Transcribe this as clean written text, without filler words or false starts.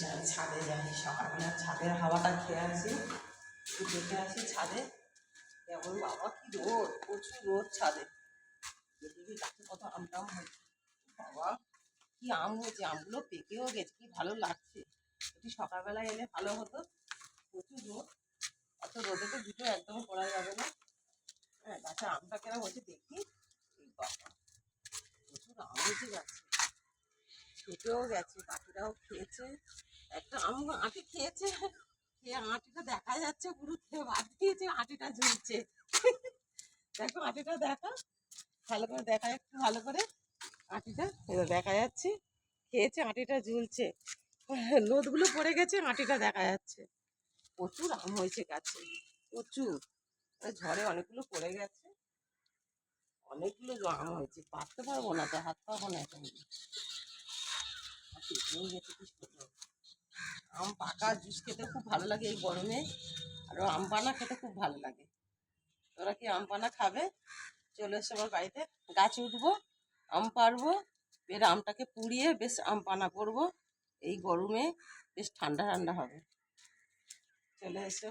যাই ছাদে যাই, সকালবেলা ছাদের হাওয়াটা খেয়ে আসি, একটু দেখে আসি ছাদে। কেমন বাবা কি রোদ, প্রচুর রোদ ছাদে। দেখি গাছে কত আম টাম হয়েছে, বাবা কি আম হয়েছে, আমগুলো পেকেও গেছে, কি ভালো লাগছে। একটু সকালবেলা এলে ভালো হতো, প্রচুর রোদ। অত রোদে তো দুটো একদম করা যাবে না। হ্যাঁ, গাছে আমটা কেন হয়েছে দেখি। এই বাবা প্রচুর আম হয়েছে গাছে, পেকেও গেছে, পাখিরাও খেয়েছে। একটা আম আঁটি খেয়েছে, খেয়ে আঁটিটা দেখা যাচ্ছে, পুরো খেয়ে বাদ দিয়েছে, আঁটিটা ঝুলছে। দেখো আঁটিটা দেখা, ভালো করে দেখা, একটু ভালো করে আঁটিটা দেখা যাচ্ছে, খেয়েছে, আঁটিটা ঝুলছে, নোদগুলো পড়ে গেছে, আঁটিটা দেখা যাচ্ছে। প্রচুর আম হয়েছে গাছে, প্রচুর। ঝড়ে অনেকগুলো পড়ে গেছে, অনেকগুলো আম হয়েছে, পারতে পারবো না তো, হাত পাবো না এখন। পেকেও গেছে, কি সুন্দর আম। পাকা জুস খেতে খুব ভালো লাগে এই গরমে, আরও আম পানা খেতে খুব ভালো লাগে। তোরা কি আম পানা খাবে? চলে এসো আমার বাড়িতে, গাছে উঠবো, আম পারবো, এর আমটাকে পুড়িয়ে বেশ আম পানা করবো। এই গরমে বেশ ঠান্ডা ঠান্ডা হবে, চলে এসো।